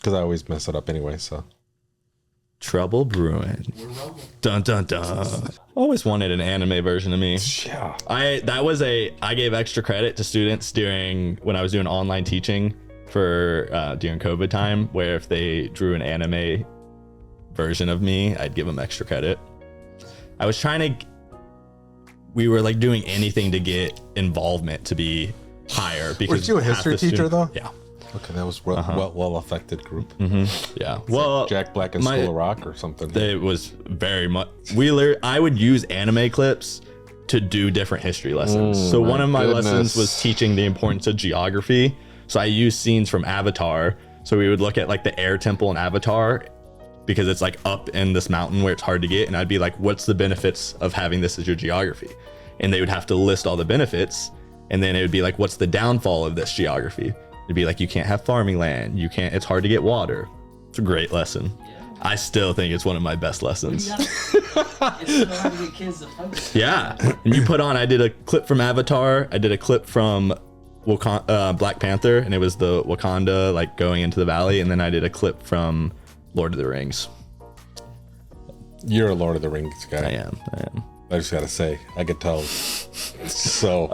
Because I always mess it up anyway, so. Trouble Brewing. Dun dun dun. Always wanted an anime version of me. Yeah. I gave extra credit to students when I was doing online teaching for during COVID time, where if they drew an anime version of me, I'd give them extra credit. I was we were like doing anything to get involvement to be higher. Because was you a history teacher though? Yeah. Okay, that was well affected group. Mm-hmm. Yeah. It's like Jack Black and School of Rock or something. It was very much. I would use anime clips to do different history lessons. So one of my lessons was teaching the importance of geography. So I used scenes from Avatar. So we would look at like the air temple in Avatar, because it's like up in this mountain where it's hard to get. And I'd be like, what's the benefits of having this as your geography? And they would have to list all the benefits. And then it would be like, what's the downfall of this geography? It'd be like, you can't have farming land. It's hard to get water. It's a great lesson. Yeah. I still think it's one of my best lessons. Yeah. And you I did a clip from Avatar. I did a clip from Black Panther, and it was the Wakanda, like going into the valley. And then I did a clip from Lord of the Rings. You're a Lord of the Rings guy. I am. I just gotta say, I could tell. So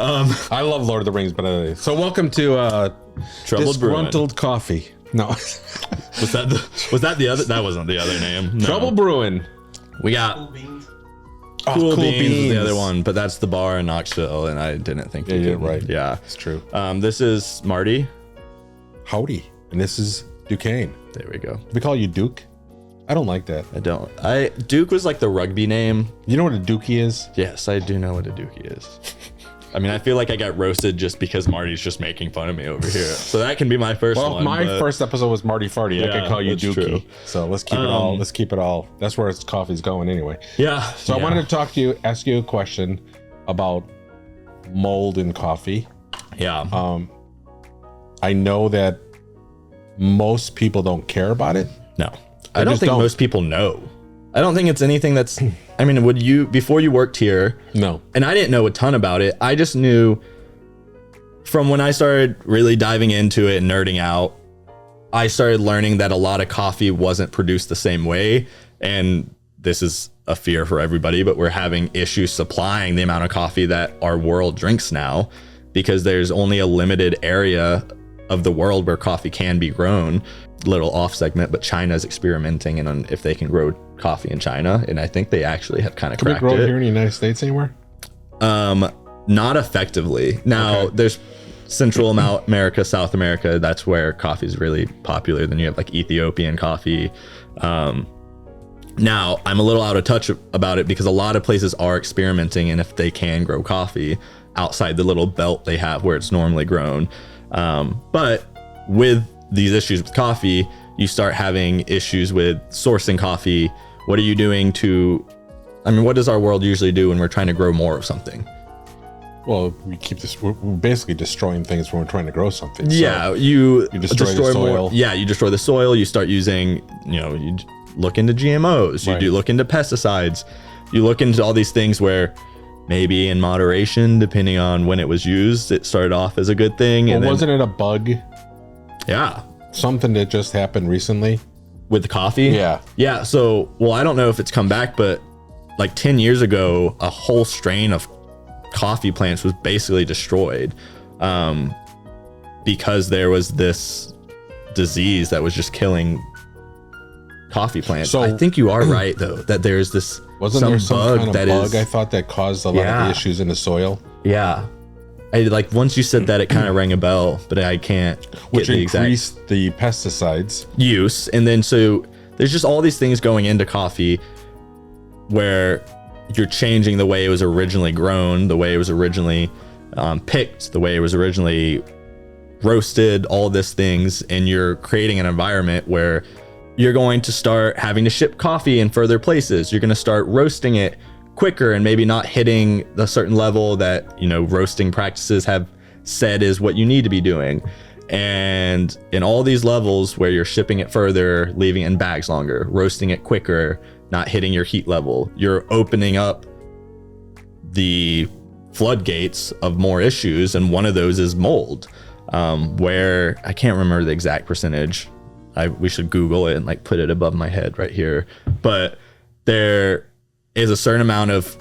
I love Lord of the Rings, but so welcome to Disgruntled Coffee. No, was that the other? That wasn't the other name. No. Trouble Brewing. We got Cool Beans was the other one, but that's the bar in Knoxville, and I didn't think you did right. Yeah, it's true. This is Marty. Howdy, and this is Duquesne. There we go. We call you Duke. I don't like that. I don't. Duke was like the rugby name. You know what a Dookie is? Yes, I do know what a Dookie is. I mean, I feel like I got roasted just because Marty's just making fun of me over here. So that can be my first one. Well, my first episode was Marty Farty. I could call you Dookie. True. So let's keep it all. That's where coffee's going anyway. Yeah. So I wanted to ask you a question about mold in coffee. Yeah. I know that most people don't care about it. No. I don't think most people know. I don't think it's anything that's, I mean, before you worked here? No. And I didn't know a ton about it. I just knew from when I started really diving into it and nerding out, I started learning that a lot of coffee wasn't produced the same way. And this is a fear for everybody, but we're having issues supplying the amount of coffee that our world drinks now, because there's only a limited area of the world where coffee can be grown. Little off segment, but China's experimenting and if they can grow coffee in China, and I think they actually have kind of cracked it. Can we grow it here in the United States anywhere? Not effectively. Now there's Central America, South America. That's where coffee is really popular. Then you have like Ethiopian coffee. Now I'm a little out of touch about it because a lot of places are experimenting, and if they can grow coffee outside the little belt they have where it's normally grown. But with these issues with coffee, you start having issues with sourcing coffee. What are you doing what does our world usually do when we're trying to grow more of something? Well, we're basically destroying things when we're trying to grow something. Yeah, you destroy the soil. More, yeah, you destroy the soil. You start using, you look into GMOs. You do look into pesticides. You look into all these things where maybe in moderation, depending on when it was used, it started off as a good thing. Well, and then, wasn't it a bug? Yeah. Something that just happened recently with the coffee. Yeah. So, I don't know if it's come back, but like 10 years ago, a whole strain of coffee plants was basically destroyed because there was this disease that was just killing coffee plants. So I think you are right though, that there's this some kind of bug I thought that caused a lot of the issues in the soil. Yeah. Once you said that, it kind of rang a bell, but I can't get the exact increased the pesticides use. And then so there's just all these things going into coffee where you're changing the way it was originally grown, the way it was originally picked, the way it was originally roasted, all these things, and you're creating an environment where you're going to start having to ship coffee in further places. You're going to start roasting it quicker and maybe not hitting the certain level that, roasting practices have said is what you need to be doing. And in all these levels where you're shipping it further, leaving it in bags longer, roasting it quicker, not hitting your heat level, you're opening up the floodgates of more issues. And one of those is mold, where I can't remember the exact percentage. we should Google it and like put it above my head right here. But there is a certain amount of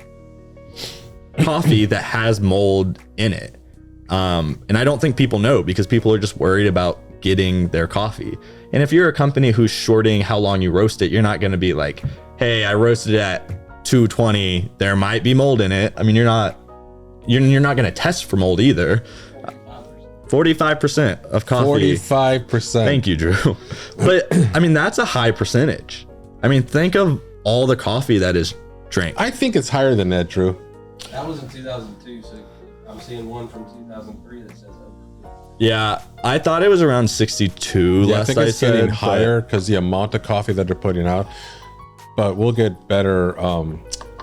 coffee that has mold in it. And I don't think people know because people are just worried about getting their coffee. And if you're a company who's shorting how long you roast it, you're not going to be like, hey, I roasted it at 220. There might be mold in it. I mean, you're not going to test for mold either. 45% of coffee. 45%. Thank you, Drew. But I mean, that's a high percentage. I mean, think of all the coffee that is drank. I think it's higher than that, Drew. That was in 2002, so I'm seeing one from 2003 that says over. Yeah, I thought it was around 62. Yeah, I think it's getting higher because the amount of coffee that they're putting out. But we'll get better.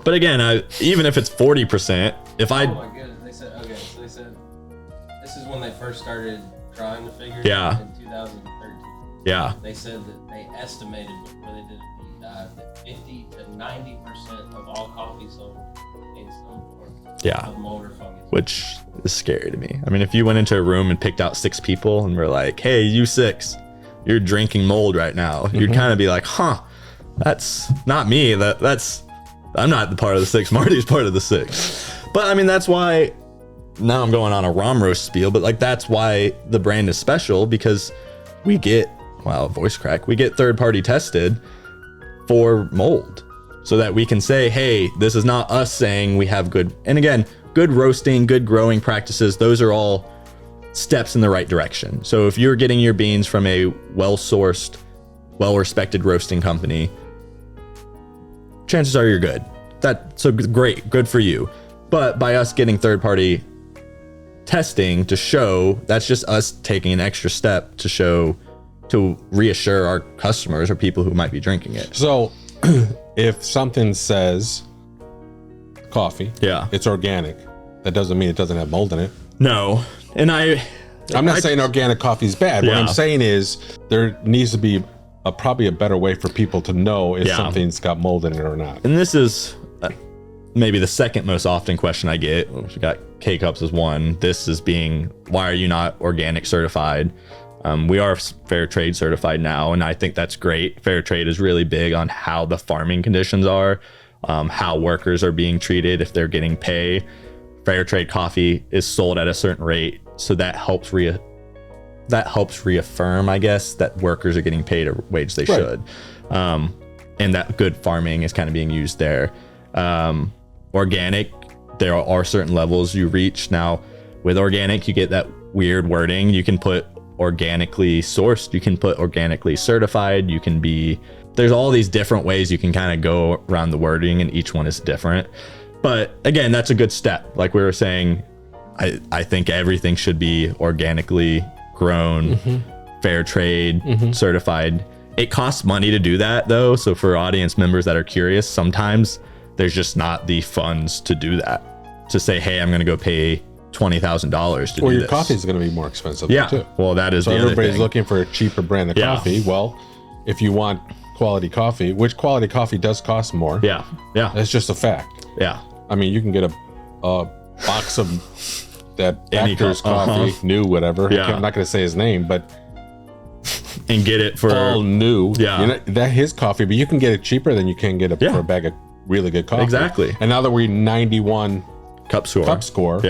But again, even if it's 40%, if I... Oh my goodness, they said, okay, so they said, this is when they first started trying to figure it Yeah. out in 2013. Yeah. They said that they estimated before they did a deep dive that 50 to 90% of all coffee sold in some form of mold or fungus. Which is scary to me. I mean, if you went into a room and picked out 6 people and were like, hey, you 6, you're drinking mold right now. You'd kind of be like, huh, that's not me. I'm not the part of the 6. Marty's part of the 6. But I mean, that's why now I'm going on a Rahm Roast spiel, but like, that's why the brand is special because we get, voice crack. We get third-party tested for mold so that we can say, hey, this is not us saying we have good, and again, good roasting, good growing practices. Those are all steps in the right direction. So if you're getting your beans from a well-sourced, well-respected roasting company, chances are you're good. So great, good for you. But by us getting third-party testing to show, that's just us taking an extra step to show, to reassure our customers or people who might be drinking it. So if something says coffee, it's organic, that doesn't mean it doesn't have mold in it. No. And I'm not saying organic coffee is bad. What I'm saying is there needs to be probably a better way for people to know if something's got mold in it or not. And this is maybe the second most often question I get. We got K-Cups as one. This is being, why are you not organic certified? We are fair trade certified now, and I think that's great. Fair trade is really big on how the farming conditions are, how workers are being treated, if they're getting pay. Fair trade coffee is sold at a certain rate, so that helps reaffirm, I guess, that workers are getting paid a wage they should, and that good farming is kind of being used there. Organic, there are certain levels you reach. Now, with organic, you get that weird wording. You can put organically sourced, you can put organically certified, there's all these different ways you can kind of go around the wording, and each one is different. But again, that's a good step. Like we were saying, I think everything should be organically grown, fair trade, certified. It costs money to do that though. So for audience members that are curious, sometimes there's just not the funds to do that, to say, hey, I'm going to go pay $20,000 to do this. Or your coffee is going to be more expensive too. Well, that is so the other everybody's thing. looking for a cheaper brand of coffee. Well, if you want quality coffee, which quality coffee does cost more. That's just a fact. I mean, you can get a box of that Factor's coffee, new, whatever. I'm not going to say his name, but and get it for all new. That his coffee, but you can get it cheaper than you can get it for a bag of really good coffee. Exactly. And now that we're 91 cup score,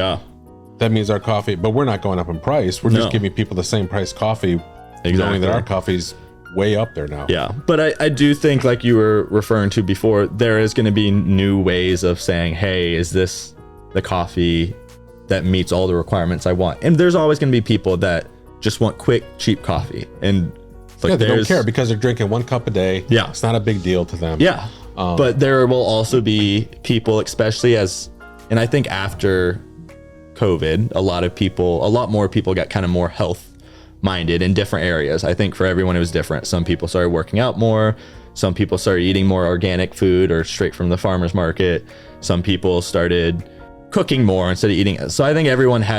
that means our coffee, but we're not going up in price. We're just giving people the same price coffee, knowing that our coffee's way up there now. But I do think, like you were referring to before, there is going to be new ways of saying, hey, is this the coffee that meets all the requirements I want? And there's always going to be people that just want quick, cheap coffee. And they don't care because they're drinking 1 cup a day. It's not a big deal to them. But there will also be people, especially and I think after COVID, a lot more people got kind of more health minded in different areas. I think for everyone it was different. Some people started working out more. Some people started eating more organic food or straight from the farmer's market. Some people started cooking more instead of eating it. So I think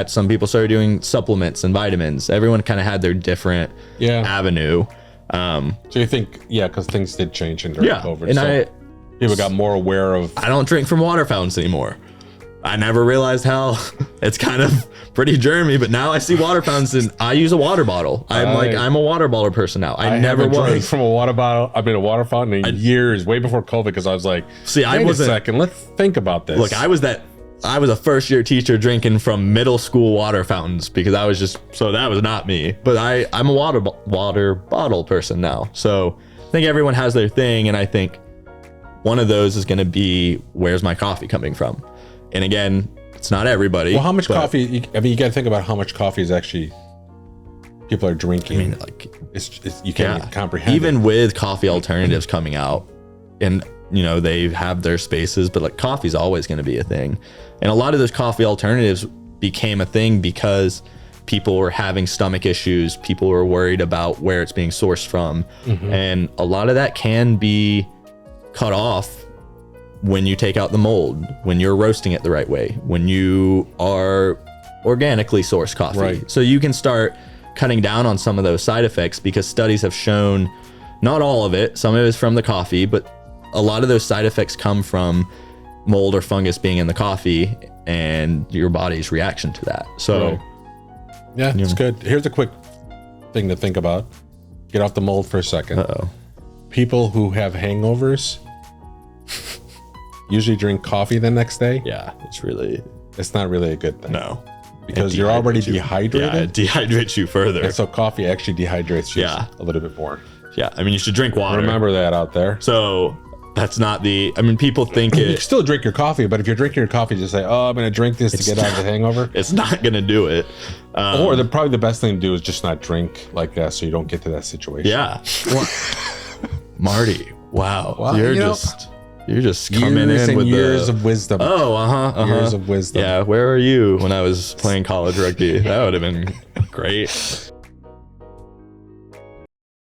some people started doing supplements and vitamins. Everyone kind of had their different avenue. So you think, because things did change during COVID. And people got more aware of. I don't drink from water fountains anymore. I never realized how it's kind of pretty germy, but now I see water fountains and I use a water bottle. I'm a water bottle person now. I never was from a water bottle. I've been a water fountain in years, way before COVID, because I was like, I wasn't. Wait a second, let's think about this. Look, I was a first year teacher drinking from middle school water fountains because I was so that was not me. But I'm a water bottle person now. So I think everyone has their thing, and I think one of those is going to be, where's my coffee coming from? And again, it's not everybody. Well, how much coffee? You got to think about how much coffee is actually people are drinking. I mean, like you can't even comprehend. Even with coffee alternatives coming out, and they have their spaces, but like coffee's always going to be a thing. And a lot of those coffee alternatives became a thing because people were having stomach issues. People were worried about where it's being sourced from, and a lot of that can be cut off when you take out the mold, when you're roasting it the right way, when you are organically sourced coffee. Right. So you can start cutting down on some of those side effects, because studies have shown, not all of it, some of it is from the coffee, but a lot of those side effects come from mold or fungus being in the coffee and your body's reaction to that. So yeah, it's good. Here's a quick thing to think about. Get off the mold for a second. People who have hangovers usually drink coffee the next day. Yeah, it's not really a good thing. No, because you're already dehydrated. Yeah, it dehydrates you further. And so coffee actually dehydrates you a little bit more. Yeah, I mean, you should drink water. Remember that out there. So that's not people think you can still drink your coffee, but if you're drinking your coffee, just say, I'm going to drink this to get out of the hangover. It's not going to do it. Or probably the best thing to do is just not drink like that, so you don't get to that situation. Yeah. Marty, wow. You're just coming in with years of wisdom. Years of wisdom. Yeah, where were you when I was playing college rugby? That would have been great.